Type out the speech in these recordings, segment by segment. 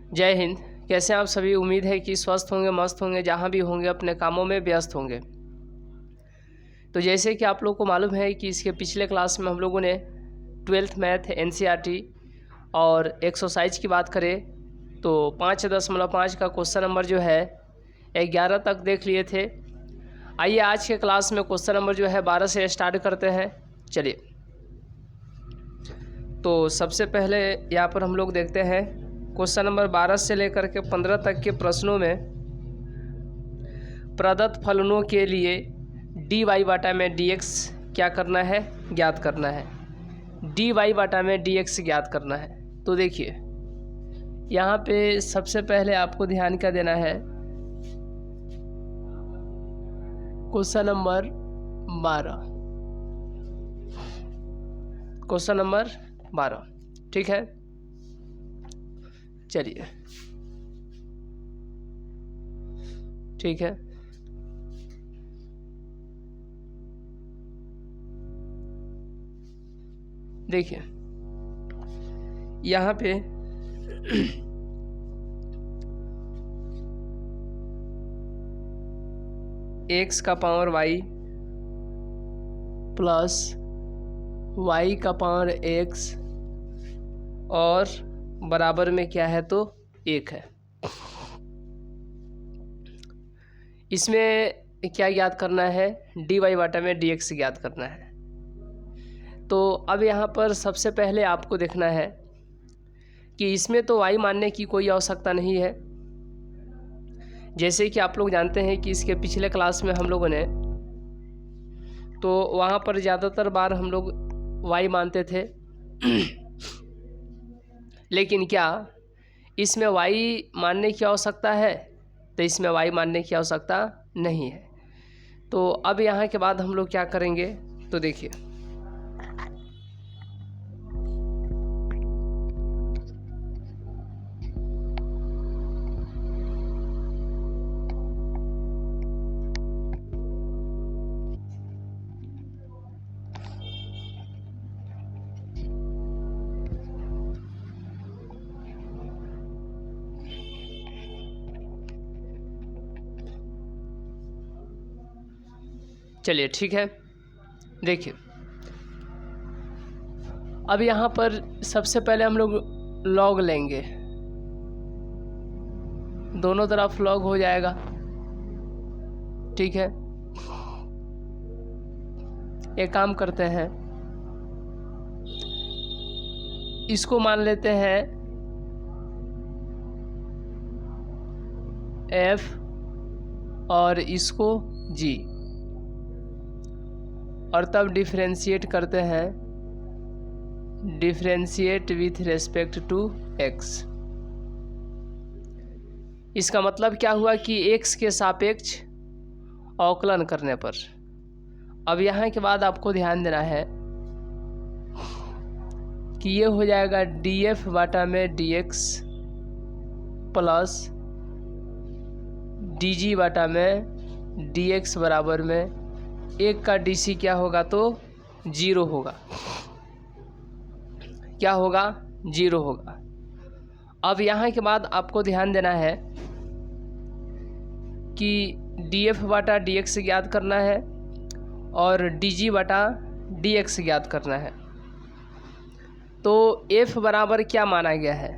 जय हिंद। कैसे आप सभी? उम्मीद है कि स्वस्थ होंगे, मस्त होंगे, जहाँ भी होंगे अपने कामों में व्यस्त होंगे। तो जैसे कि आप लोग को मालूम है कि इसके पिछले क्लास में हम लोगों ने 12th मैथ NCERT और एक्सरसाइज की बात करें तो 5.5 का क्वेश्चन नंबर जो है 11 तक देख लिए थे। आइए आज के क्लास में क्वेश्चन नंबर जो है 12 से स्टार्ट करते हैं। चलिए, तो सबसे पहले यहाँ पर हम लोग देखते हैं क्वेश्चन नंबर 12 से लेकर के 15 तक के प्रश्नों में प्रदत्त फलनों के लिए dy बटा में dx क्या करना है, ज्ञात करना है। dy बटा में dx ज्ञात करना है। तो देखिए यहाँ पे सबसे पहले आपको ध्यान क्या देना है, क्वेश्चन नंबर 12, क्वेश्चन नंबर 12, ठीक है। चलिए, ठीक है। देखिए यहाँ पे x का पावर y प्लस y का पावर x और बराबर में क्या है तो 1 है। इसमें क्या ज्ञात करना है, dy बटा में dx ज्ञात करना है। तो अब यहाँ पर सबसे पहले आपको देखना है कि इसमें तो y मानने की कोई आवश्यकता नहीं है। जैसे कि आप लोग जानते हैं कि इसके पिछले क्लास में हम लोगों ने तो वहाँ पर ज़्यादातर बार हम लोग y मानते थे लेकिन क्या इसमें y मानने की आवश्यकता है? तो इसमें y मानने की आवश्यकता नहीं है। तो अब यहाँ के बाद हम लोग क्या करेंगे तो देखिए चलिए, ठीक है। देखिए अब यहाँ पर सबसे पहले हम लोग लॉग लेंगे, दोनों तरफ लॉग हो जाएगा, ठीक है। एक काम करते हैं, इसको मान लेते हैं f और इसको g और तब डिफरेंशिएट करते हैं, differentiate with respect to x। इसका मतलब क्या हुआ कि x के सापेक्ष अवकलन करने पर। अब यहाँ के बाद आपको ध्यान देना है कि ये हो जाएगा df बटा में dx प्लस dg बटा में dx बराबर में 1 का dc क्या होगा तो 0 होगा। क्या होगा? 0 होगा। अब यहाँ के बाद आपको ध्यान देना है कि df बटा dx ज्ञात करना है और dg बटा dx ज्ञात करना है। तो f बराबर क्या माना गया है,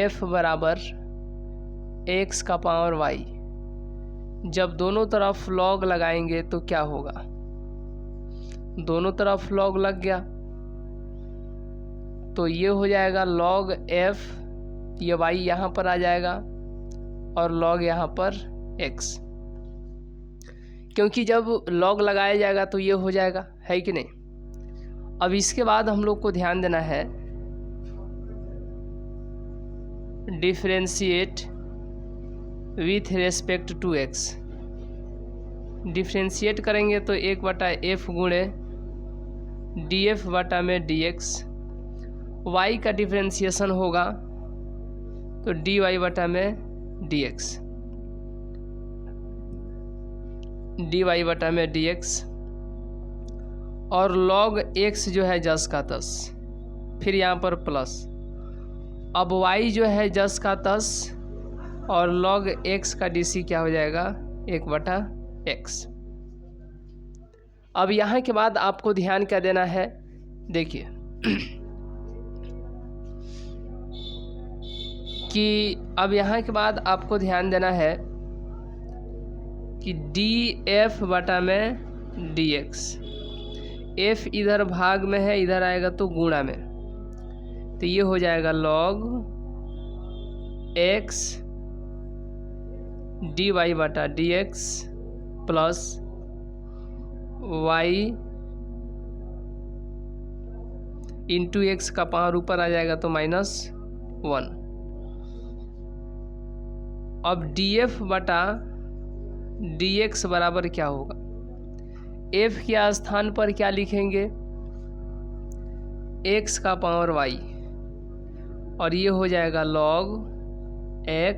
f बराबर x का पावर y। जब दोनों तरफ लॉग लगाएंगे तो क्या होगा, दोनों तरफ लॉग लग गया तो ये हो जाएगा log f, ये y यहाँ पर आ जाएगा और log यहाँ पर x, क्योंकि जब log लगाया जाएगा तो ये हो जाएगा, है कि नहीं। अब इसके बाद हम लोग को ध्यान देना है differentiate with respect to x। Differentiate करेंगे तो 1 बटा f गुणे df बटा में dx, y का डिफ्रेंशिएशन होगा तो dy बटा में dx, dy बटा में dx और log x जो है 10 का 10, फिर यहाँ पर प्लस अब y जो है जस का तस और log x का dc क्या हो जाएगा 1/x। अब यहाँ के बाद आपको ध्यान क्या देना है, देखिए कि अब यहाँ के बाद आपको ध्यान देना है कि df बटा में dx, f इधर भाग में है, इधर आएगा तो गुणा में, तो ये हो जाएगा log x dy बटा dx plus y into x का पावर ऊपर आ जाएगा तो -1। अब df बटा dx बराबर क्या होगा, f के स्थान पर क्या लिखेंगे x का पावर y, और ये हो जाएगा log x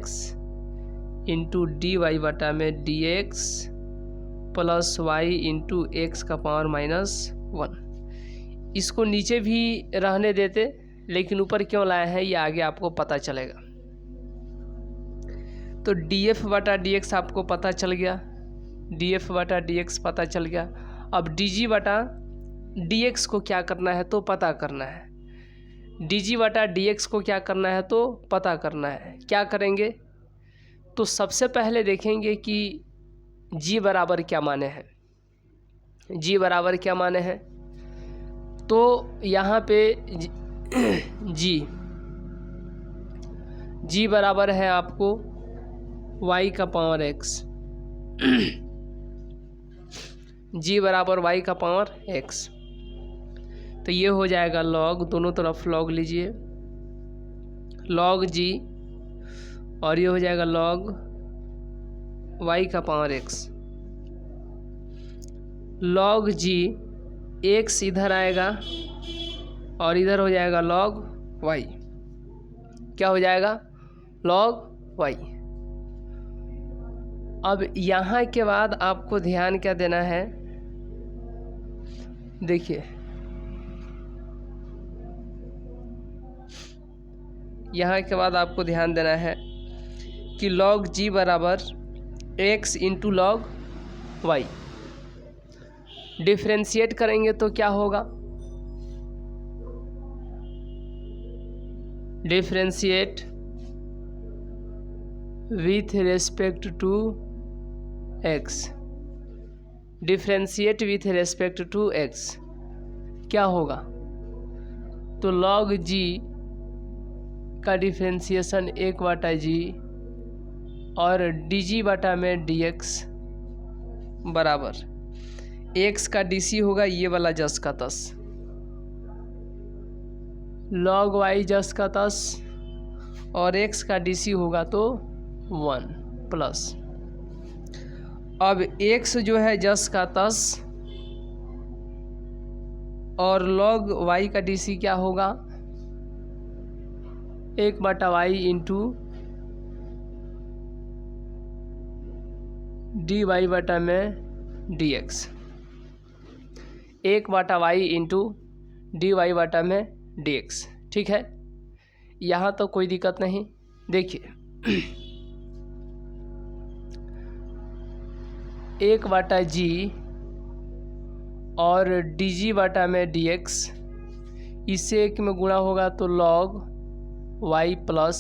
into D Y बटा में dx plus y into x का पावर -1। इसको नीचे भी रहने देते, लेकिन ऊपर क्यों लाए हैं ये आगे आपको पता चलेगा। तो df बटा dx आपको पता चल गया, df बटा dx पता चल गया। अब dg बटा dx को क्या करना है तो पता करना है, dg बटा dx को क्या करना है तो पता करना है। क्या करेंगे, तो सबसे पहले देखेंगे कि g बराबर क्या माने हैं, g बराबर क्या माने हैं। तो यहाँ पे g बराबर है आपको y का पावर x, g बराबर y का पावर x, तो ये हो जाएगा log, दोनों तरफ log लीजिए, log g, और ये हो जाएगा log y का power x, log g, x इधर आएगा और इधर हो जाएगा log y, क्या हो जाएगा log y। अब यहाँ के बाद आपको ध्यान क्या देना है, देखिए यहाँ के बाद आपको ध्यान देना है कि log g बराबर x into log y, differentiate करेंगे तो क्या होगा, differentiate with respect to x, differentiate with respect to x क्या होगा, तो log g का डिफ्रेंशिएशन 1/g और dg बटा में dx बराबर x का dc होगा ये वाला जस का तस, log y जस का तस और x का dc होगा तो 1 प्लस, अब x जो है जस का तस और log y का dc क्या होगा 1/y इंटू डी वाई बटा में dx, 1/y into D Y बटा में dx, ठीक है। यहाँ तो कोई दिक्कत नहीं। देखिए 1/g और dg बटा में dx, इससे एक में गुणा होगा तो log y plus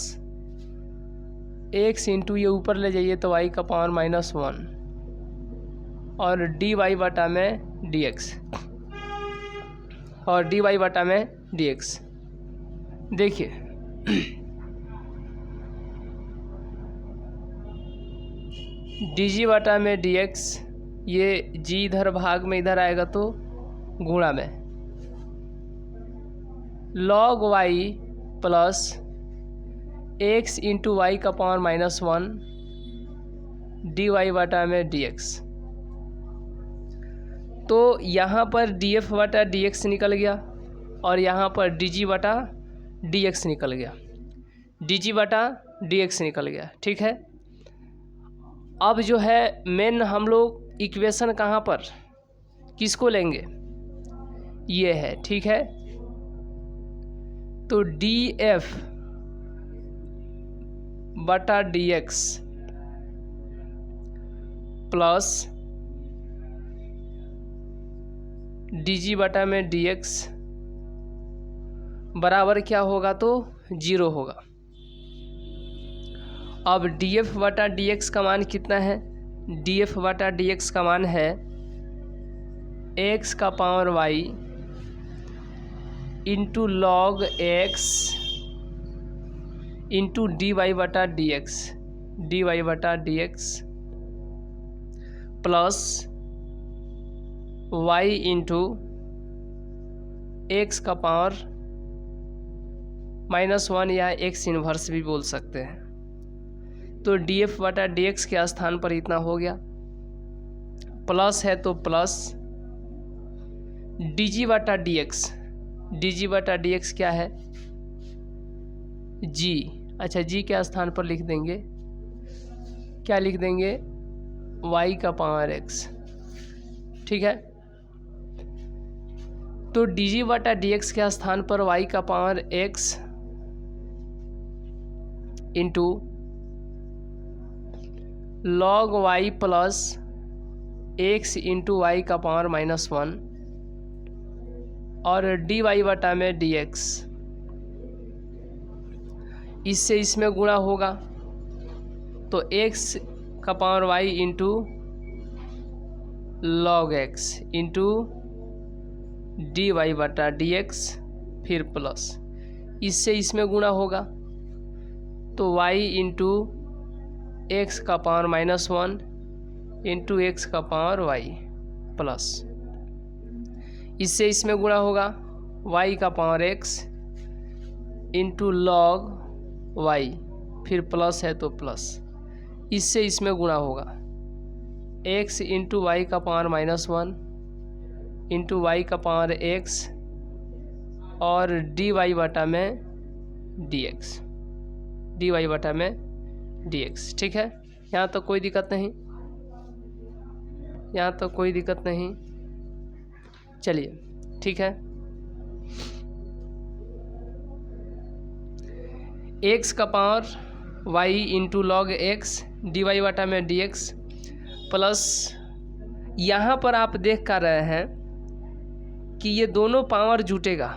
x into ये ऊपर ले जाइए तो y का पावर -1 और डी वाई बटा में dx, और डी वाई बटा में dx। देखिए dg बटा में dx, ये g इधर भाग में इधर आएगा तो गुणा में, log y plus x into Y का पावर -1 डी वाई बटा में dx। तो यहाँ पर df बटा dx निकल गया और यहाँ पर dg बटा dx निकल गया, dg बटा dx निकल गया, ठीक है। अब जो है मेन हम लोग इक्वेशन कहाँ पर किसको लेंगे, ये है, ठीक है। तो df बटा D x plus D G बटा में डी एक्स बराबर क्या होगा, तो 0 होगा। अब डी एफ बटा डी एक्स का मान कितना है, डी एफ बटा डी एक्स का मान है एक्स का power Y into log x into D Y बटा D x plus Y into x का पावर -1 या एक्स इन्वर्स भी बोल सकते हैं। तो डी एफ बटा डी एक्स के स्थान पर इतना हो गया, प्लस है तो प्लस डी जी बटा डी एक्स क्या है, जी। अच्छा, जी के स्थान पर लिख देंगे, क्या लिख देंगे, y का पावर x, ठीक है। तो डी जी बटा डी एक्स के स्थान पर y का power x into log y plus x into Y का पावर -1 और डी वाई बटा में डी एक्स, इससे इसमें गुणा होगा तो x का power y into log x into D Y बटा डी एक्स, फिर प्लस इससे इसमें गुणा होगा तो y इंटू एक्स का पावर -1 इंटू एक्स का पावर y प्लस इससे इसमें गुणा होगा y का power x into log y, फिर प्लस है तो प्लस इससे इसमें गुणा होगा x इंटू वाई का पावर -1 इंटू वाई का पावर x और डी वाई बटा में डी एक्स, ठीक है। यहाँ तक कोई दिक्कत नहीं, चलिए ठीक है। x का power y into log x d Y बटा में डी एक्स प्लस, यहाँ पर आप देख कर रहे हैं कि ये दोनों पावर जुटेगा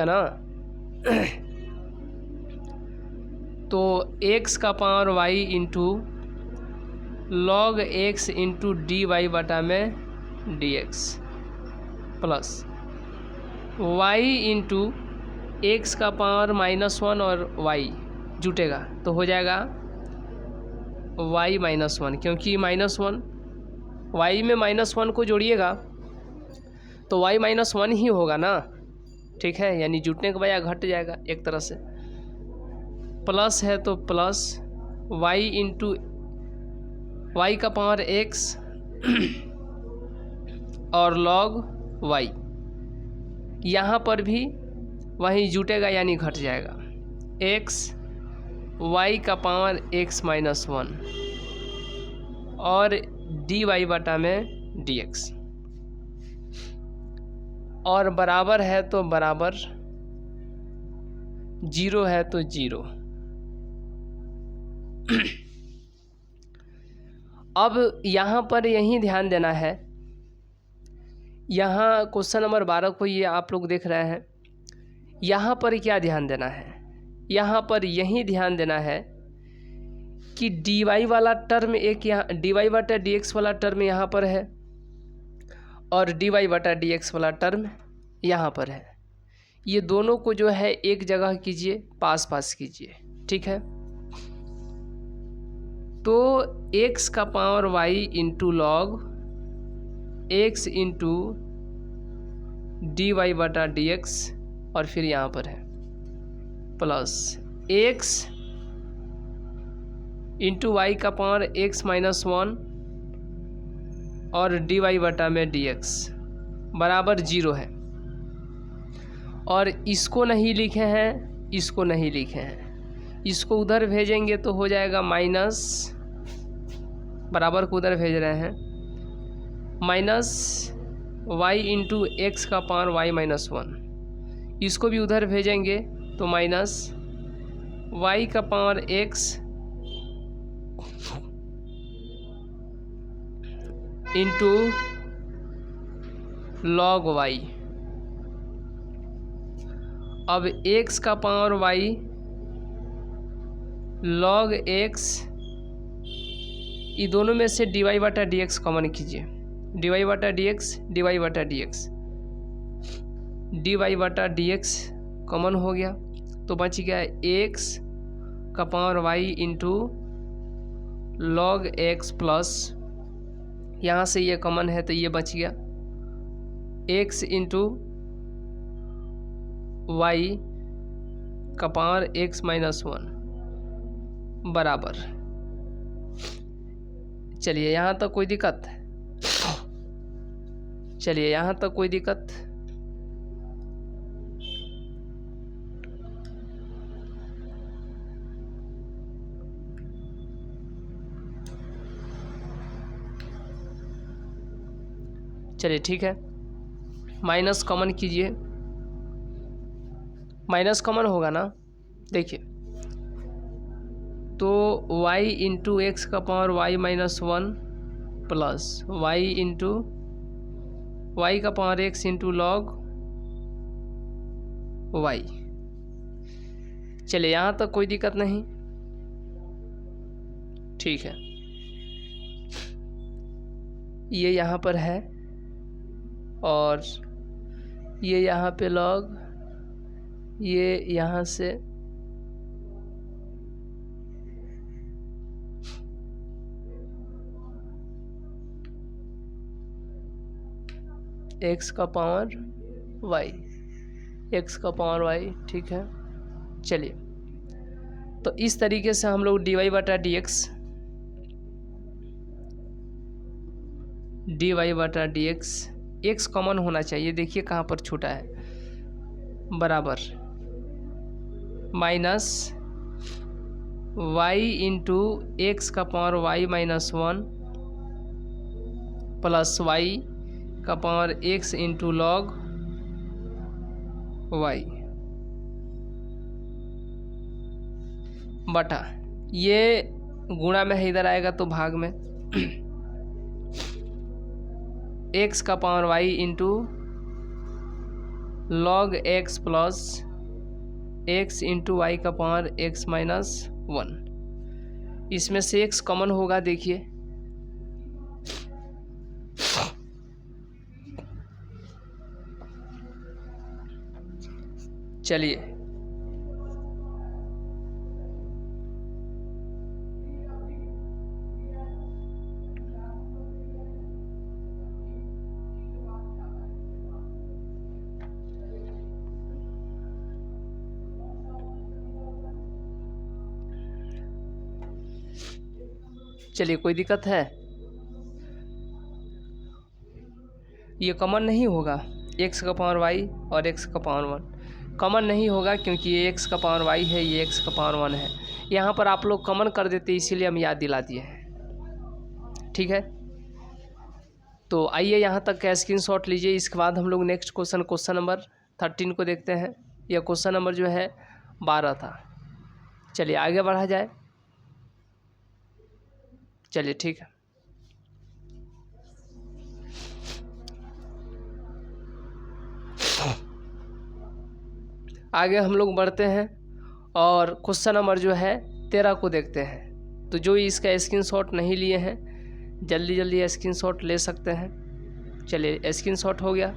ना तो x का power y into log x into D Y बटा में d x plus y into x का पावर -1 और y जुटेगा तो हो जाएगा y -1, क्योंकि -1 y में -1 को जोड़िएगा तो y -1 ही होगा ना, ठीक है। यानी जुटने के बजाय घट जाएगा एक तरह से, प्लस है तो प्लस y इंटू वाई का पावर x और लॉग y, यहाँ पर भी वहीं जुटेगा यानी घट जाएगा x y का पावर x -1 और डी वाई बटा में डी एक्स, और बराबर है तो बराबर, 0 है तो 0। अब यहाँ पर यही ध्यान देना है, यहाँ क्वेश्चन नंबर 12 को ये आप लोग देख रहे हैं, यहाँ पर क्या ध्यान देना है, यहाँ पर यही ध्यान देना है कि डी वाई वाला टर्म एक यहाँ, डी वाई बटा डी एक्स वाला टर्म यहाँ पर है और डी वाई बटा डी एक्स वाला टर्म यहाँ पर है। ये दोनों को जो है एक जगह कीजिए, पास पास कीजिए, ठीक है। तो x का power y into log x into D Y बटा डी एक्स और फिर यहाँ पर है प्लस x इंटू वाई का पावर x -1 और डी वाई बटा में डी एक्स बराबर 0 है। और इसको नहीं लिखे हैं, इसको नहीं लिखे हैं, इसको उधर भेजेंगे तो हो जाएगा माइनस, बराबर को उधर भेज रहे हैं, माइनस वाई इंटू एक्स का पावर y -1, इसको भी उधर भेजेंगे तो माइनस y का power x into log y। अब x का पावर y log x, ये दोनों में से dy बटा dx कॉमन कीजिए। dy बटा dx, dy बटा dx, dy बटा dx कॉमन हो गया तो बच गया x का power y into log x plus, यहाँ से ये कॉमन है तो ये बच गया x इंटू y का पावर x माइनस 1 बराबर। चलिए यहाँ तक कोई दिक्कत? चलिए यहाँ तक कोई दिक्कत? चलिए ठीक है, माइनस कॉमन कीजिए। माइनस कॉमन होगा ना, देखिए तो y इंटू एक्स का power y minus 1 plus y into Y का power x into log y। चलिए यहाँ तक कोई दिक्कत नहीं, ठीक है। ये यहाँ पर है और ये यहाँ पे लॉग, ये यहाँ से x का पावर y, x का पावर y, ठीक है। चलिए तो इस तरीके से हम लोग dy बटा dx, x कॉमन होना चाहिए, देखिए कहाँ पर छूटा है, बराबर माइनस y इंटू एक्स का power y minus 1 plus y का power x into log y बटा, ये गुणा में है, इधर आएगा तो भाग में x का power y into log x plus x into Y का पावर x माइनस 1। इसमें से x कॉमन होगा, देखिए चलिए चलिए कोई दिक्कत है? ये कॉमन नहीं होगा, x का पावर y और x का पावर 1 कॉमन नहीं होगा, क्योंकि ये x का पावर y है, ये x का पावर 1 है। यहाँ पर आप लोग कॉमन कर देते, इसीलिए हम याद दिला दिए हैं, ठीक है। तो आइए यहाँ तक का स्क्रीनशॉट लीजिए। इसके बाद हम लोग नेक्स्ट क्वेश्चन नंबर 13 को देखते हैं। यह क्वेश्चन नंबर जो है 12 था। चलिए आगे बढ़ा जाए। चलिए ठीक है, आगे हम लोग बढ़ते हैं और क्वेश्चन नंबर जो है 13 को देखते हैं। तो जो इसका स्क्रीनशॉट नहीं लिए हैं, जल्दी जल्दी स्क्रीनशॉट ले सकते हैं। चलिए स्क्रीनशॉट हो गया।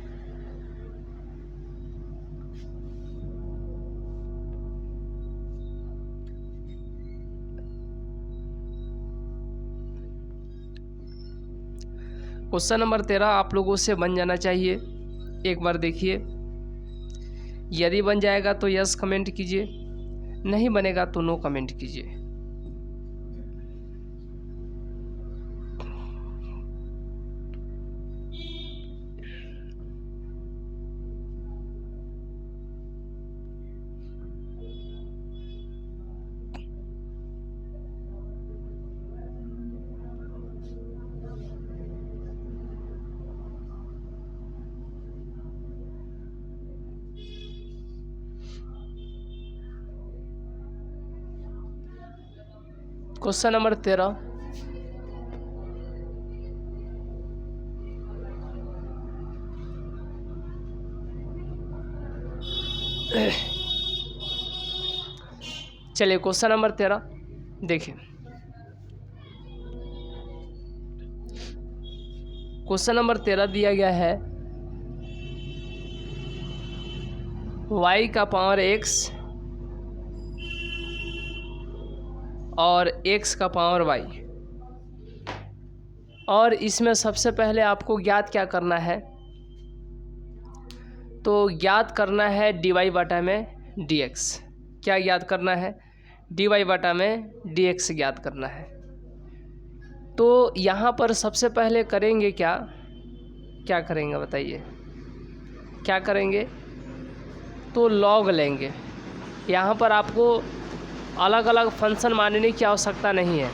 क्वेश्चन नंबर 13 आप लोगों से बन जाना चाहिए, एक बार देखिए। यदि बन जाएगा तो यस कमेंट कीजिए, नहीं बनेगा तो नो कमेंट कीजिए। क्वेश्चन नंबर 13, चलिए क्वेश्चन नंबर 13 देखिए। क्वेश्चन नंबर 13 दिया गया है y का पावर x और x का पावर y, और इसमें सबसे पहले आपको ज्ञात क्या करना है, तो ज्ञात करना है dy बटा में dx। क्या ज्ञात करना है, dy बटा में dx ज्ञात करना है। तो यहाँ पर सबसे पहले करेंगे क्या करेंगे बताइए, क्या करेंगे, तो लॉग लेंगे। यहाँ पर आपको अलग अलग फंक्शन मानने की आवश्यकता नहीं है,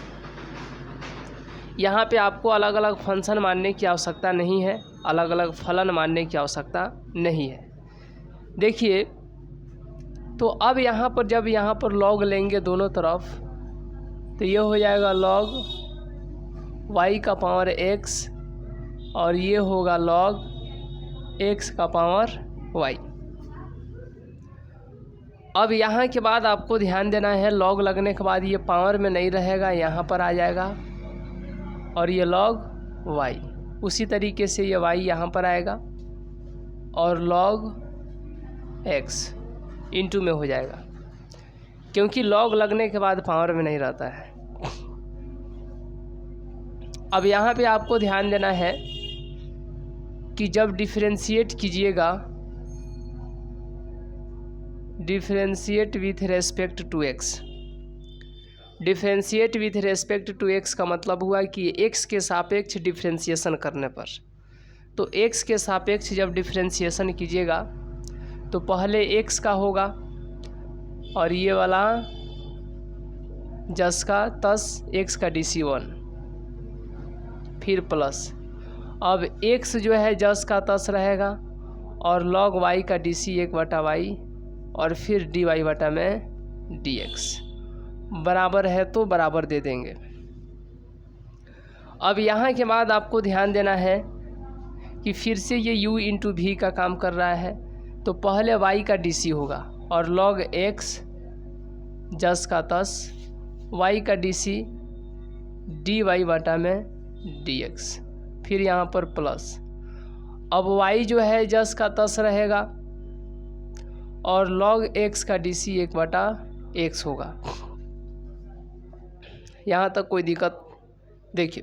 यहाँ पे आपको अलग अलग फंक्शन मानने की आवश्यकता नहीं है, अलग अलग फलन मानने की आवश्यकता नहीं है। देखिए तो अब यहाँ पर जब यहाँ पर लॉग लेंगे दोनों तरफ, तो ये हो जाएगा लॉग y का पावर x और ये होगा लॉग x का पावर y। अब यहाँ के बाद आपको ध्यान देना है, लॉग लगने के बाद ये पावर में नहीं रहेगा, यहाँ पर आ जाएगा और ये लॉग y, उसी तरीके से ये y यहाँ पर आएगा और लॉग x इंटू में हो जाएगा, क्योंकि लॉग लगने के बाद पावर में नहीं रहता है। अब यहाँ पे आपको ध्यान देना है कि जब डिफरेंशिएट कीजिएगा, differentiate with respect to x, differentiate with respect to x का मतलब हुआ कि x के सापेक्ष डिफरेंशिएशन करने पर, तो x के सापेक्ष जब डिफरेंशिएशन कीजिएगा तो पहले x का होगा और ये वाला जस का तस x का DC1, फिर प्लस, अब x जो है जस का तस रहेगा और लॉग y का DC1 बटा y और फिर dy बटा में dx, बराबर है तो बराबर दे देंगे। अब यहाँ के बाद आपको ध्यान देना है कि फिर से ये u इंटू भी का काम कर रहा है, तो पहले y का DC होगा और log x जस का तस y का DC dy बटा में dx, फिर यहाँ पर प्लस, अब y जो है जस का तस रहेगा और log x का DC 1 बटा x होगा। यहाँ तक कोई दिक्कत, देखिए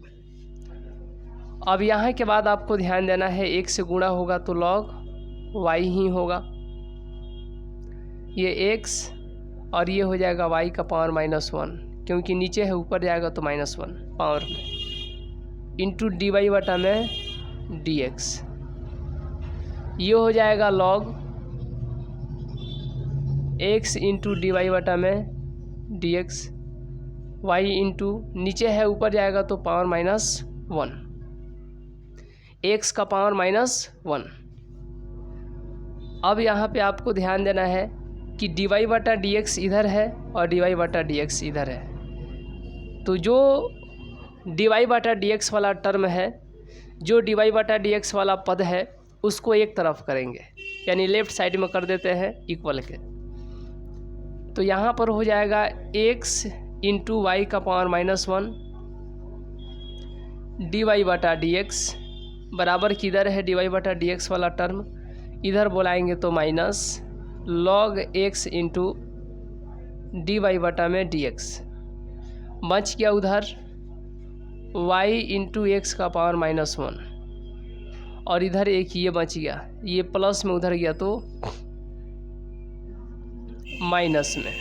अब यहाँ के बाद आपको ध्यान देना है, एक से गुणा होगा तो log y ही होगा, ये x और ये हो जाएगा y का पावर -1, क्योंकि नीचे है ऊपर जाएगा तो -1 पावर में, इंटू dy बटा में dx, ये हो जाएगा log x इंटू dy बटा में dx, y इंटू नीचे है ऊपर जाएगा तो पावर -1, x का पावर -1। अब यहाँ पे आपको ध्यान देना है कि dy बटा dx इधर है और dy बटा dx इधर है, तो जो dy बटा dx वाला टर्म है, जो dy बटा dx वाला पद है, उसको एक तरफ करेंगे, यानी लेफ़्ट साइड में कर देते हैं इक्वल के, तो यहाँ पर हो जाएगा x इंटू वाई का पावर -1 dy बटा dx, बराबर किधर है dy बटा dx वाला टर्म, इधर बोलाएंगे तो minus log x into dy बटा में dx, बच गया उधर y इंटू एक्स का पावर -1 और इधर एक ये बच गया, ये प्लस में उधर गया तो माइनस में।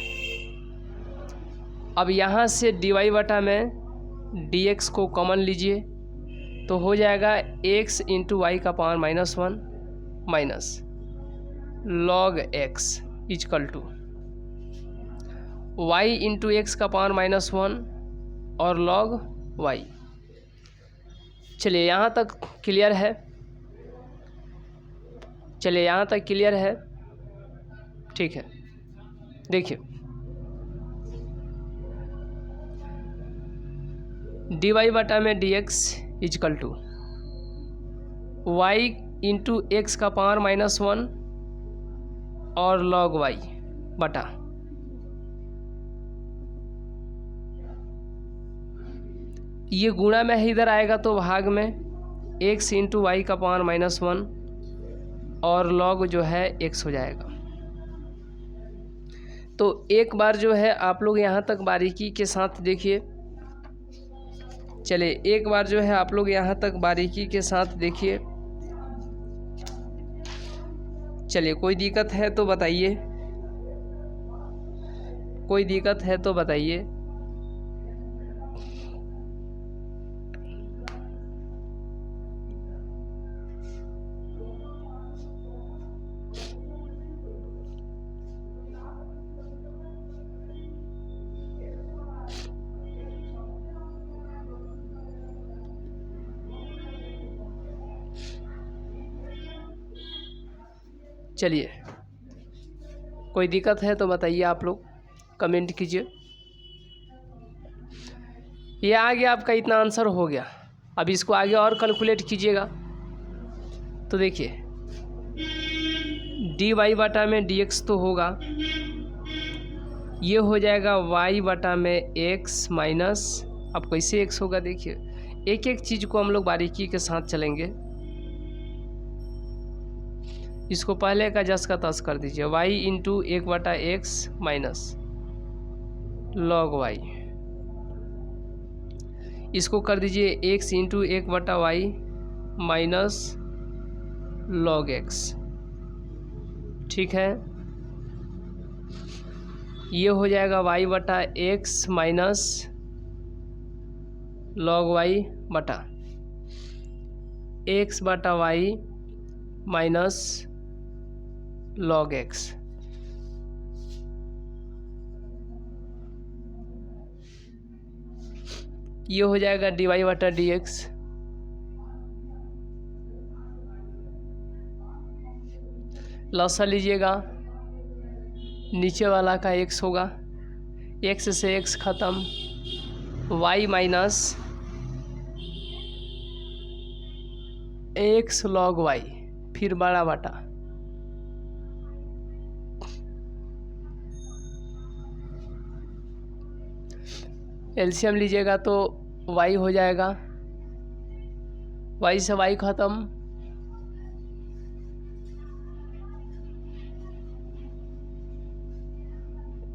अब यहाँ से dy बटा में dx को कॉमन लीजिए तो हो जाएगा x इंटू वाई का power -1 minus log x equal to y into x का पावर -1 और log y। चलिए यहाँ तक क्लियर है, चलिए यहाँ तक क्लियर है, ठीक है। देखिए डी वाई बटा में d x equal to y into x का पावर -1 और log वाई बटा ये गुणा में इधर आएगा तो भाग में x इंटू वाई का पावर -1 और log जो है x हो जाएगा। तो एक बार जो है आप लोग यहाँ तक बारीकी के साथ देखिए। चलिए एक बार जो है आप लोग यहाँ तक बारीकी के साथ देखिए। चलिए कोई दिक्कत है तो बताइए, कोई दिक्कत है तो बताइए। चलिए कोई दिक्कत है तो बताइए, आप लोग कमेंट कीजिए। ये आ गया आपका, इतना आंसर हो गया। अब इसको आगे और कैलकुलेट कीजिएगा तो देखिए डी वाई बटा में डी एक्स तो होगा, ये हो जाएगा वाई बटा में एक्स माइनस, अब कैसे एक्स होगा देखिए, एक एक चीज़ को हम लोग बारीकी के साथ चलेंगे। इसको पहले का जस का तस कर दीजिए, y into 1/x minus log y, इसको कर दीजिए x into 1/y minus log x। ठीक है, ये हो जाएगा y बटा x माइनस log y बटा x बटा y माइनस log x। ये हो जाएगा डी वाई बटा डी एक्स, लसा लीजिएगा, नीचे वाला का x होगा, x से x खत्म, y minus x log y, फिर बड़ा बटा एलसीएम लीजिएगा तो y हो जाएगा, y से y खत्म,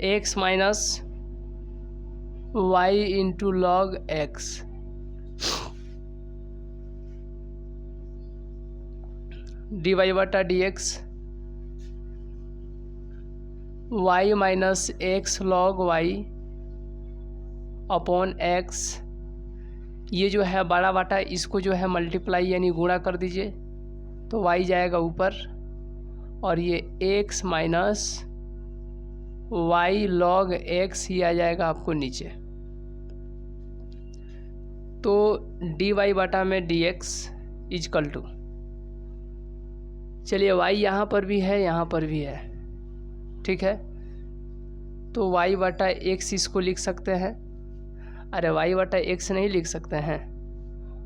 x minus y into log x, D Y बटा D X, y minus X log y upon x, ये जो है बड़ा बाटा, इसको जो है मल्टीप्लाई यानी गुणा कर दीजिए तो y जाएगा ऊपर, और ये x minus y log x ही आ जाएगा आपको नीचे। तो डी वाई बटा में डी एक्स इजकल टू, चलिए y यहाँ पर भी है, यहाँ पर भी है, ठीक है, तो y बटा x इसको लिख सकते हैं, अरे y बटा x नहीं लिख सकते हैं,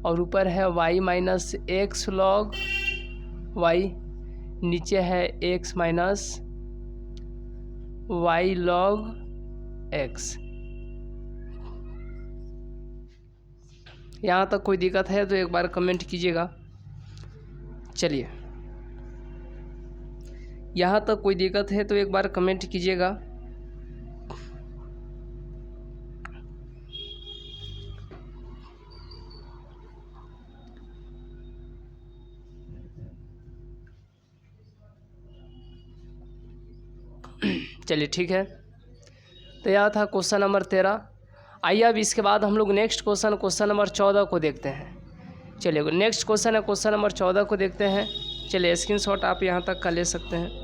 और ऊपर है y minus X log y, नीचे है x minus y log x। यहाँ तक कोई दिक्कत है तो एक बार कमेंट कीजिएगा। चलिए यहाँ तक कोई दिक्कत है तो एक बार कमेंट कीजिएगा। चलिए ठीक है, तो यह था क्वेश्चन नंबर 13। आइए अब इसके बाद हम लोग नेक्स्ट क्वेश्चन नंबर 14 को देखते हैं। चलिए नेक्स्ट क्वेश्चन है क्वेश्चन नंबर 14 को देखते हैं। चलिए स्क्रीनशॉट आप यहाँ तक का ले सकते हैं।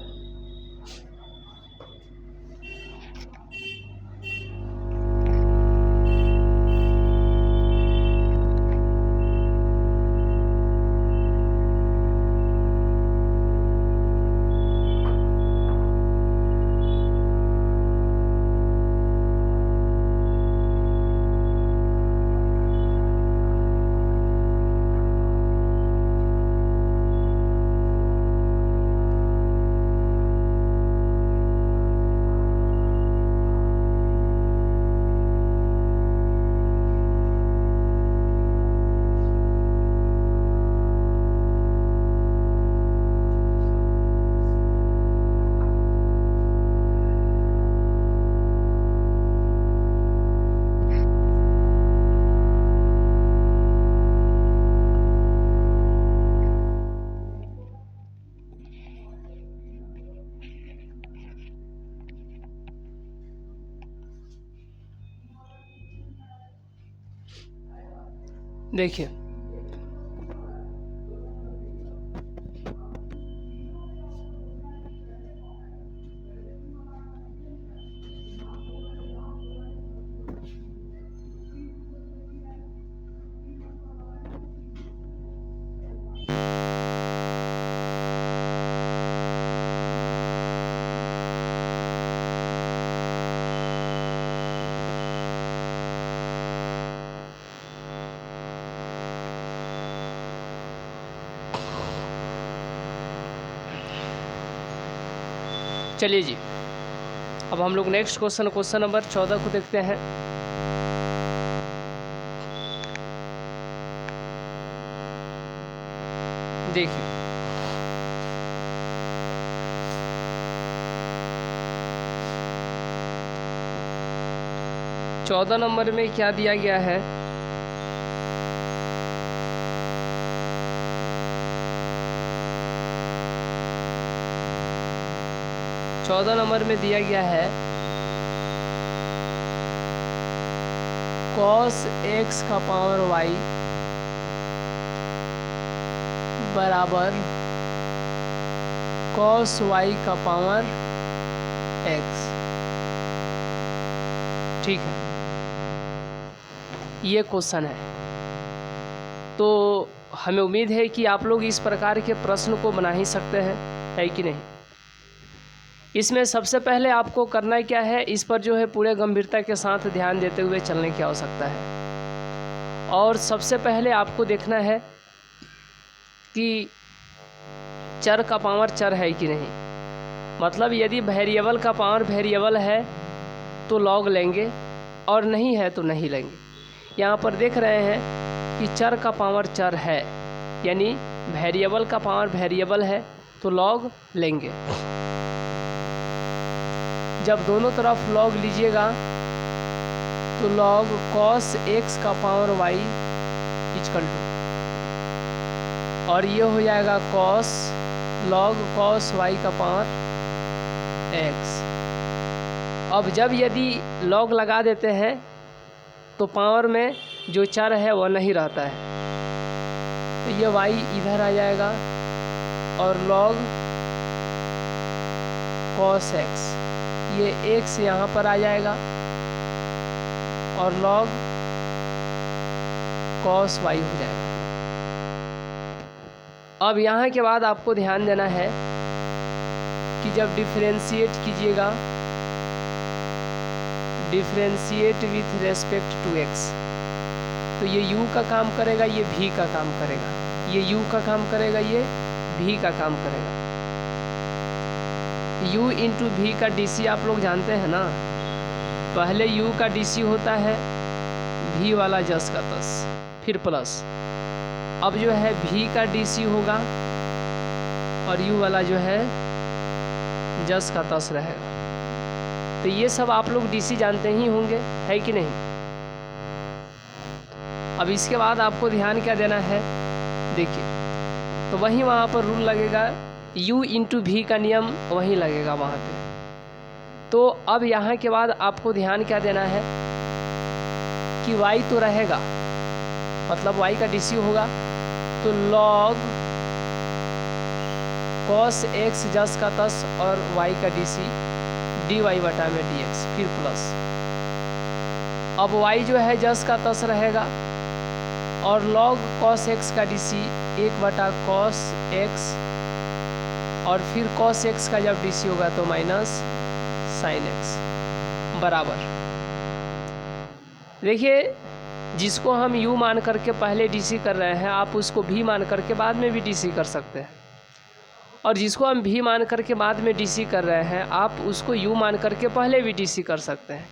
देखिए चलिए जी, अब हम लोग नेक्स्ट क्वेश्चन नंबर 14 को देखते हैं। देखिए 14 नंबर में क्या दिया गया है, चौदह नंबर में दिया गया है cos x का पावर y बराबर cos y का पावर x। ठीक है, ये क्वेश्चन है। तो हमें उम्मीद है कि आप लोग इस प्रकार के प्रश्न को बना ही सकते हैं, है कि नहीं। इसमें सबसे पहले आपको करना क्या है, इस पर जो है पूरे गंभीरता के साथ ध्यान देते हुए चलने की आवश्यकता है। और सबसे पहले आपको देखना है कि चर का पावर चर है कि नहीं। मतलब यदि वेरिएबल का पावर वेरिएबल है तो लॉग लेंगे और नहीं है तो नहीं लेंगे। यहाँ पर देख रहे हैं कि चर का पावर चर है, यानी वेरिएबल का पावर वेरिएबल है तो लॉग लेंगे। जब दोनों तरफ लॉग लीजिएगा तो लॉग cos x का पावर y इक्वल टू, और ये हो जाएगा log cos y का पावर x। अब जब यदि लॉग लगा देते हैं तो पावर में जो चर है वह नहीं रहता है, तो ये y इधर आ जाएगा और log cos x, ये x यहाँ पर आ जाएगा और log cos y हो जाएगा। अब यहाँ के बाद आपको ध्यान देना है कि जब डिफरेंशिएट कीजिएगा, differentiate with respect to x, तो ये u का काम करेगा, ये v का काम करेगा, ये u का काम करेगा, ये v का काम करेगा। u इंटू वी का डी आप लोग जानते हैं ना। पहले u का डी होता है v वाला जस का तस, फिर प्लस। अब जो है v का डी होगा और u वाला जो है जस का तस रहेगा। तो ये सब आप लोग डी जानते ही होंगे, है कि नहीं। अब इसके बाद आपको ध्यान क्या देना है, देखिए तो वहीं वहाँ पर रूल लगेगा, u इंटू वी का नियम वहीं लगेगा वहाँ पे। तो अब यहाँ के बाद आपको ध्यान क्या देना है कि y तो रहेगा, मतलब y का डी होगा, तो log cos x जस का तस और y का डी वाई बटा में dx, फिर प्लस। अब y जो है जस का तस रहेगा और log cos x का डी 1 बटा cos x, और फिर cos x का जब डी होगा तो माइनस sin x बराबर। देखिए जिसको हम u मान करके पहले डी कर रहे हैं, आप उसको v मान करके बाद में भी डी कर सकते हैं, और जिसको हम v मान करके बाद में डी कर रहे हैं, आप उसको u मान करके पहले भी डी कर सकते हैं।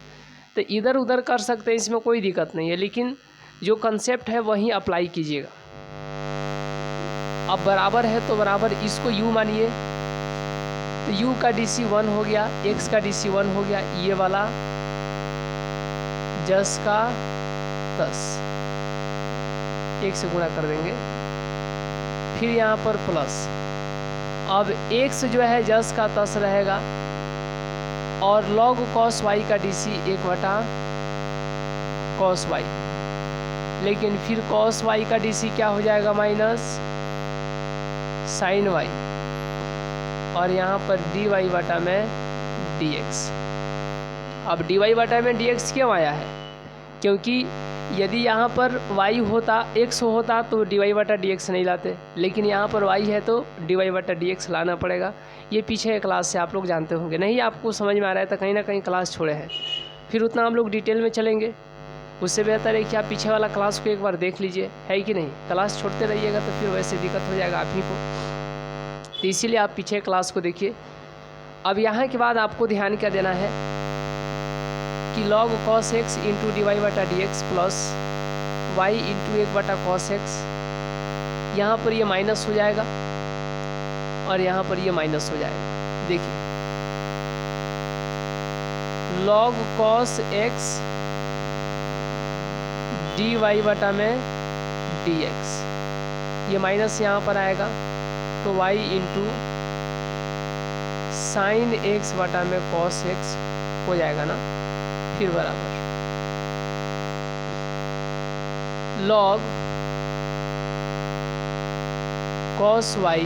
तो इधर उधर कर सकते हैं, इसमें कोई दिक्कत नहीं है, लेकिन जो कंसेप्ट है वहीं अप्लाई कीजिएगा। अब बराबर है तो बराबर इसको u मानिए, तो u का डी 1 हो गया, x का डी 1 हो गया, ये वाला जस का तस 1 से गुणा कर देंगे, फिर यहाँ पर प्लस। अब x जो है जस का तस रहेगा और log cos y का डी 1 बटा cos y, लेकिन फिर cos y का dc क्या हो जाएगा माइनस sin y, और यहाँ पर dy बटा में dx। अब dy बटा में dx क्यों आया है? क्योंकि यदि यहाँ पर y होता x होता तो dy बटा dx नहीं लाते, लेकिन यहाँ पर y है तो dy बटा dx लाना पड़ेगा। ये पीछे क्लास से आप लोग जानते होंगे, नहीं आपको समझ में आ रहा है तो कहीं ना कहीं क्लास छोड़े हैं, फिर उतना हम लोग डिटेल में चलेंगे। उससे बेहतर है कि आप पीछे वाला क्लास को एक बार देख लीजिए, है कि नहीं। क्लास छोड़ते रहिएगा तो फिर वैसे दिक्कत हो जाएगा आप ही को, तो इसीलिए आप पीछे क्लास को देखिए। अब यहाँ के बाद आपको ध्यान क्या देना है कि log cos x into dy बटा dx प्लस y इंटू 1 बटा cos x, यहाँ पर ये माइनस हो जाएगा और यहाँ पर ये माइनस हो जाएगा। देखिए log cos x dy बटा में dx, ये माइनस यहाँ पर आएगा तो y इंटू साइन x बटा में cos x हो जाएगा ना, फिर बराबर log cos y,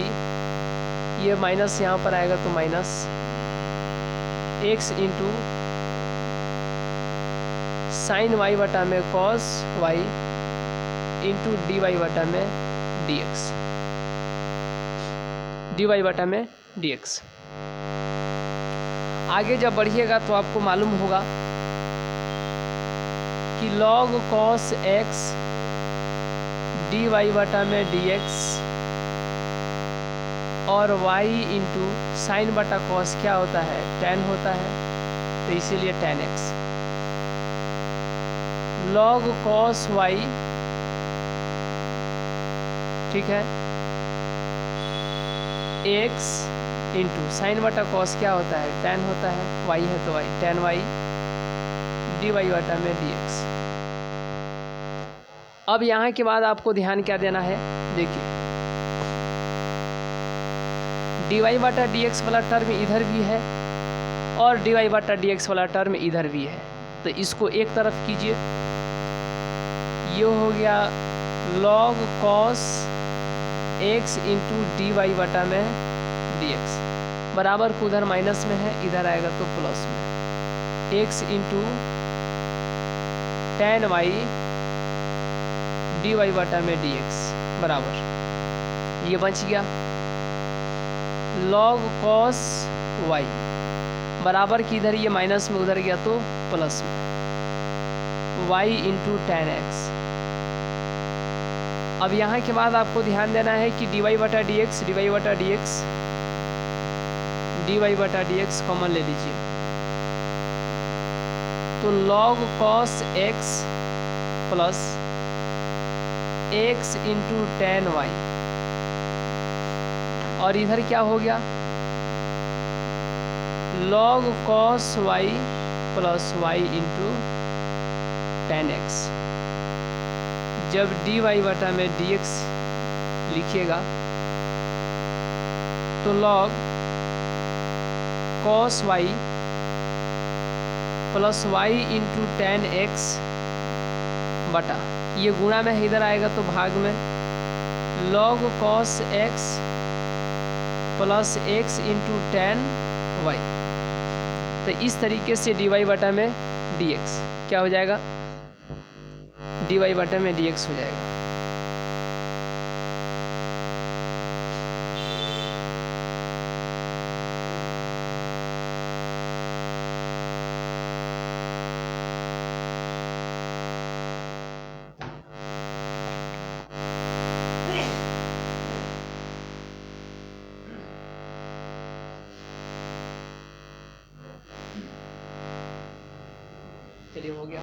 ये माइनस यहाँ पर आएगा तो minus x into sine y बटा में cos y इंटू dy बटा में dx, dy बटा में dx। आगे जब बढ़िएगा तो आपको मालूम होगा कि log cos x dy बटा में dx और y इंटू साइन बटा cos क्या होता है, tan होता है, तो इसीलिए tan x। log cos y, ठीक है, x इंटू साइन बटा cos क्या होता है, tan होता है, y है तो y, tan y dy बटा में dx। अब यहाँ के बाद आपको ध्यान क्या देना है, देखिए dy बटा dx वाला टर्म इधर भी है और dy बटा dx वाला टर्म इधर भी है, तो इसको एक तरफ कीजिए। ये हो गया log cos x into dy बटा में dx, बराबर को उधर माइनस में है, इधर आएगा तो प्लस में, x into tan y dy बटा में dx बराबर, ये बच गया log cos y, बराबर की इधर ये माइनस में उधर गया तो प्लस में, y इंटू tan x। अब यहाँ के बाद आपको ध्यान देना है कि dy बटा dx कॉमन ले लीजिए, तो log cos x plus x into tan y, और इधर क्या हो गया log cos y plus y into tan x। जब dy बटा में dx लिखिएगा तो log cos y plus y into tan x बटा, ये गुणा में इधर आएगा तो भाग में log cos x plus x into tan y, तो इस तरीके से dy बटा में dx क्या हो जाएगा, dy बटा में dx हो जाएगा। चलिए हो गया।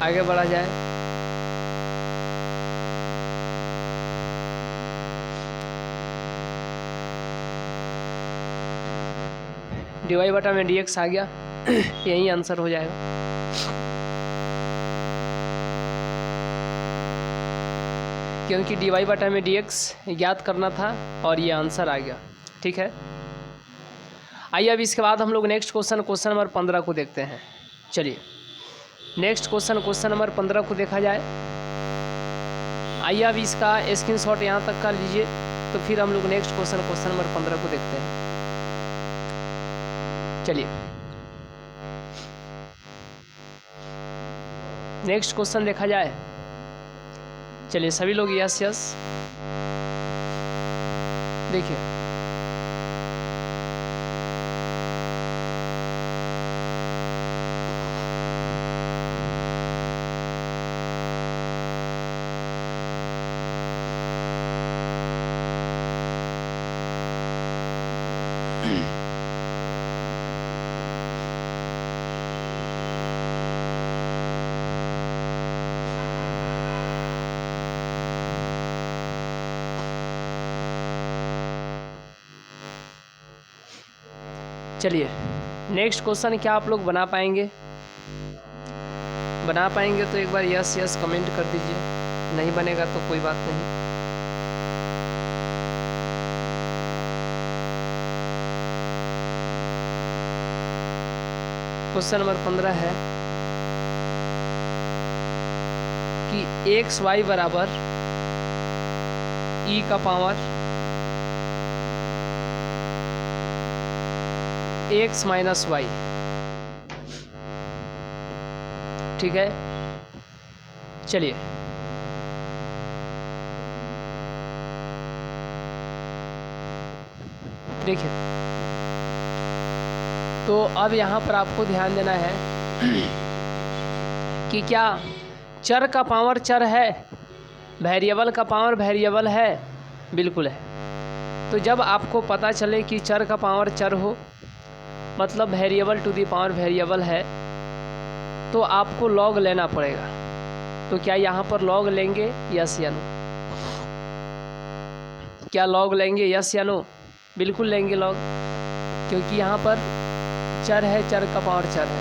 आगे बढ़ा जाए। dy बटा में dx आ गया, यही आंसर हो जाएगा। क्योंकि dy बटा में dx ज्ञात करना था और ये आंसर आ गया। ठीक है, आइए अब इसके बाद हम लोग नेक्स्ट क्वेश्चन नंबर 15 को देखते हैं। चलिए नेक्स्ट क्वेश्चन नंबर 15 को देखा जाए। आइए अब इसका स्क्रीनशॉट यहाँ तक का लीजिए, तो फिर हम लोग नेक्स्ट क्वेश्चन नंबर 15 को देखते हैं। चलिए नेक्स्ट क्वेश्चन देखा जाए। चलिए सभी लोग यस यस देखिए, चलिए नेक्स्ट क्वेश्चन क्या आप लोग बना पाएंगे? बना पाएंगे तो एक बार यस यस कमेंट कर दीजिए, नहीं बनेगा तो कोई बात नहीं। क्वेश्चन नंबर 15 है कि एक्स वाई बराबर ई का पावर एक्स माइनस वाई। ठीक है, चलिए देखिए, तो अब यहाँ पर आपको ध्यान देना है कि क्या चर का पावर चर है, वेरिएबल का पावर वेरिएबल है? बिल्कुल है। तो जब आपको पता चले कि चर का पावर चर हो, मतलब variable to the power variable है, तो आपको लॉग लेना पड़ेगा। तो क्या यहाँ पर लॉग लेंगे यस या नो? क्या लॉग लेंगे यस या नो? बिल्कुल लेंगे लॉग, क्योंकि यहाँ पर चर है, चर का पावर चर है,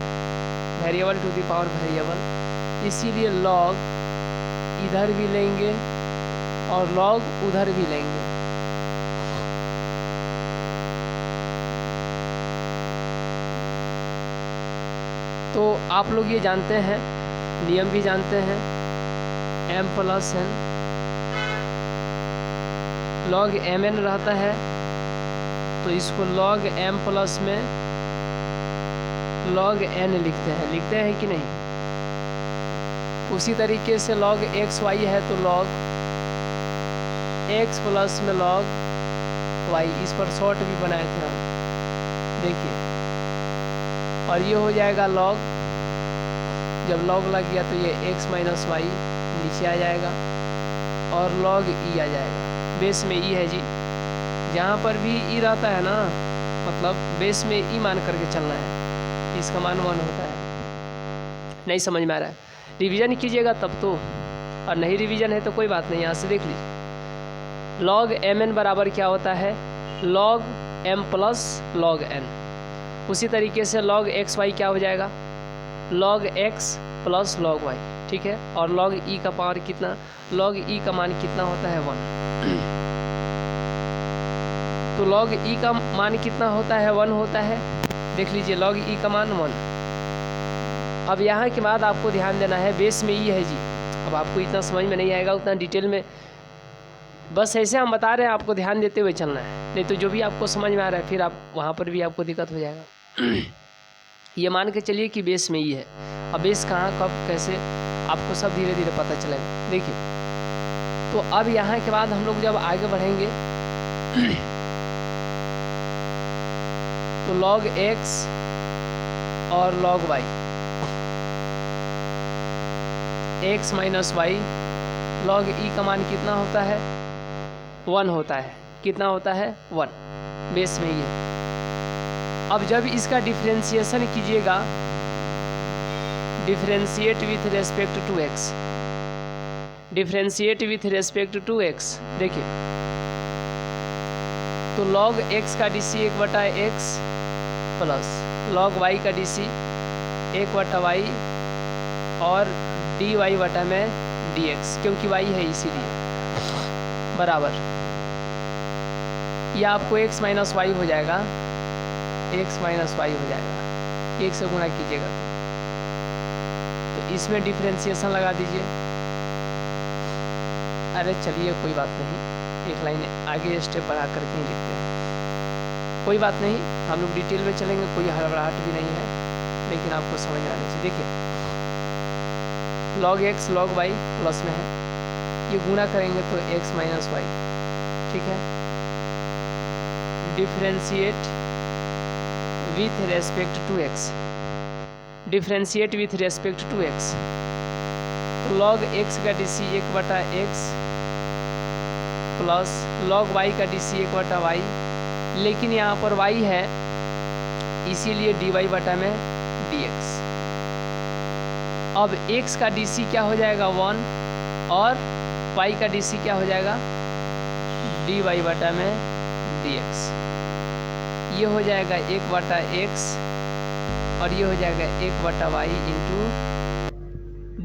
variable to the power variable, इसीलिए लॉग इधर भी लेंगे और लॉग उधर भी लेंगे। तो आप लोग ये जानते हैं, नियम भी जानते हैं, m plus n log mn रहता है, तो इसको log m प्लस में log n लिखते हैं कि नहीं? उसी तरीके से log x y है तो log x प्लस में log y, इस पर शॉर्ट भी बनाए थे हम, देखिए। और ये हो जाएगा log, जब log लग गया तो ये x माइनस वाई नीचे आ जाएगा और log e आ जाएगा। बेस में e है जी, जहाँ पर भी e रहता है ना, मतलब बेस में e मान करके चलना है, इसका मान 1 होता है। नहीं समझ में आ रहा है? रिवीजन कीजिएगा तब तो, और नहीं रिवीजन है तो कोई बात नहीं, यहाँ से देख लीजिए। log mn बराबर क्या होता है? log m plus log n। उसी तरीके से log x y क्या हो जाएगा? log x plus log y। ठीक है, और log e का पावर कितना? log e का मान कितना होता है? 1। तो log e का मान कितना होता है? 1 होता है। देख लीजिए log e का मान 1। अब यहाँ के बाद आपको ध्यान देना है, बेस में e है जी। अब आपको इतना समझ में नहीं आएगा उतना डिटेल में, बस ऐसे हम बता रहे हैं, आपको ध्यान देते हुए चलना है, नहीं तो जो भी आपको समझ में आ रहा है फिर आप वहाँ पर भी आपको दिक्कत हो जाएगा। ये मान के चलिए कि बेस में ही है। अब बेस कहाँ, कब, कैसे, आपको सब धीरे धीरे पता चलेगा। देखिए, तो अब यहाँ के बाद हम लोग जब आगे बढ़ेंगे तो log x और log y, x minus y, log e का मान कितना होता है? 1 होता है। कितना होता है? 1। बेस में ही है। अब जब इसका डिफरेंशिएशन कीजिएगा, differentiate with respect to x, differentiate with respect to x, देखिए तो log x का DC 1/x plus log y का डी सी 1/y और dy बटा में dx, क्योंकि y है इसीलिए, बराबर यह आपको x माइनस वाई हो जाएगा, x माइनस वाई हो जाएगा, 1 से गुणा कीजिएगा तो इसमें डिफरेंशिएशन लगा दीजिए। अरे चलिए कोई बात नहीं, एक लाइन आगे स्टेप बढ़ा करके ही लिखते हैं, कोई बात नहीं, हम लोग डिटेल में चलेंगे, कोई हड़बड़ाहट भी नहीं है, लेकिन आपको समझ में आना चाहिए। देखिए log x log y plus में है, ये गुणा करेंगे तो x माइनस वाई, ठीक है। Differentiate with respect to x, differentiate with respect to x, तो log x का D C 1/x plus log y का डी सी 1/y, लेकिन यहाँ पर y है इसीलिए dy बटा में dx। अब x का डी सी क्या हो जाएगा 1 और y का डी सी क्या हो जाएगा dy बटा में dx, ये हो जाएगा 1/x और ये हो जाएगा 1/y इंटू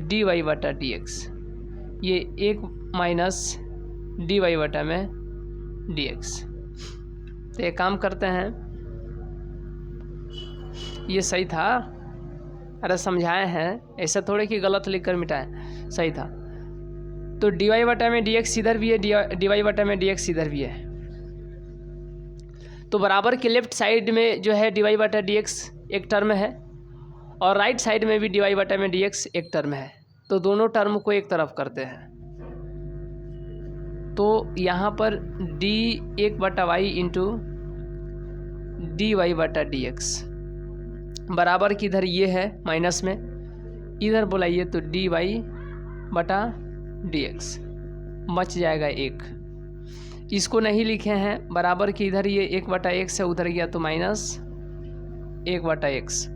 dy बटा dx, ये 1 माइनस dy बटा में dx। तो एक काम करते हैं, ये सही था, अरे समझाए हैं, ऐसा थोड़े कि गलत लिख कर मिटाएं, सही था। तो dy बटा में dx इधर भी है, dy बटा में dx इधर भी है, तो बराबर के लेफ्ट साइड में जो है dy बटा dx एक टर्म है और राइट साइड में भी dy बटा में dx एक टर्म है, तो दोनों टर्म को एक तरफ करते हैं। तो यहाँ पर d 1/y इंटू dy बटा dx बराबर की इधर ये है माइनस में, इधर बोलाइए तो dy बटा dx बच जाएगा 1, इसको नहीं लिखे हैं, बराबर की इधर ये 1/x से उधर गया तो minus 1/x,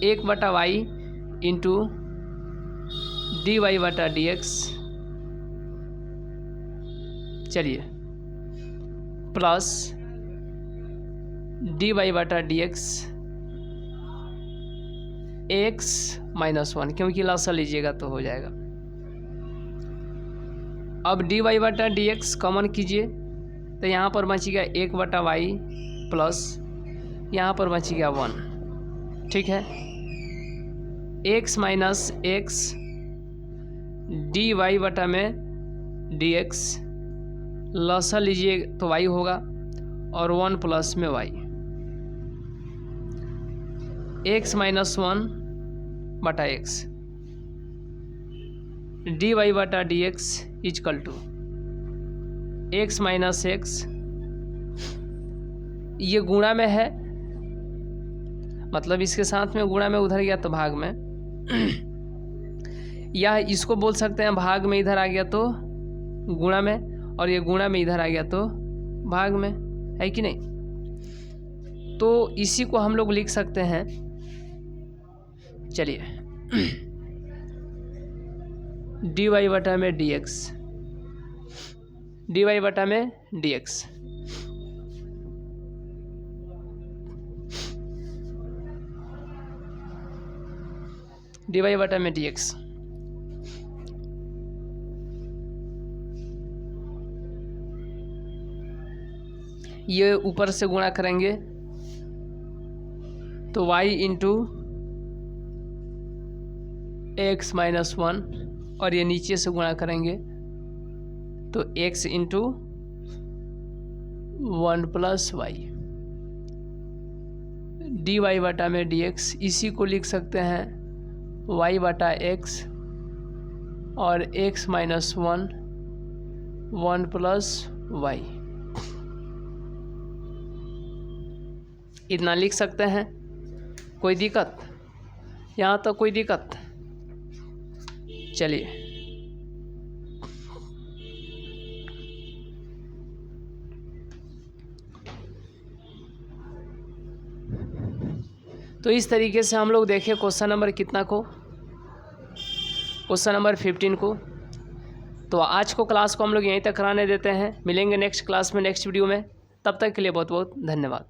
1/y into dy बटा dx, चलिए प्लस dy बटा dx x माइनस 1, क्योंकि लसा लीजिएगा तो हो जाएगा। अब dy बटा dx कॉमन कीजिए तो यहाँ पर बचेगा 1/y प्लस यहाँ पर बचेगा 1, ठीक है। x माइनस x dy बटा में dx, लसा लीजिए तो y होगा और 1 प्लस में y, x माइनस 1 बटा x dy बटा dx equal to x minus x, ये गुणा में है, मतलब इसके साथ में गुणा में उधर गया तो भाग में, या इसको बोल सकते हैं भाग में इधर आ गया तो गुणा में, और ये गुणा में इधर आ गया तो भाग में, है कि नहीं। तो इसी को हम लोग लिख सकते हैं, चलिए dy बटा में dx, dy बटा में dx, dy बटा में dx, ये ऊपर से गुणा करेंगे तो y इंटू x माइनस 1, और ये नीचे से गुणा करेंगे तो x into 1 plus y, dy बटा में dx, इसी को लिख सकते हैं y बटा x और x माइनस 1 प्लस y, इतना लिख सकते हैं। कोई दिक्कत यहाँ तक, कोई दिक्कत? चलिए तो इस तरीके से हम लोग देखें क्वेश्चन नंबर कितना को, क्वेश्चन नंबर 15 को। तो आज को क्लास को हम लोग यहीं तक कराने देते हैं, मिलेंगे नेक्स्ट क्लास में नेक्स्ट वीडियो में, तब तक के लिए बहुत बहुत धन्यवाद।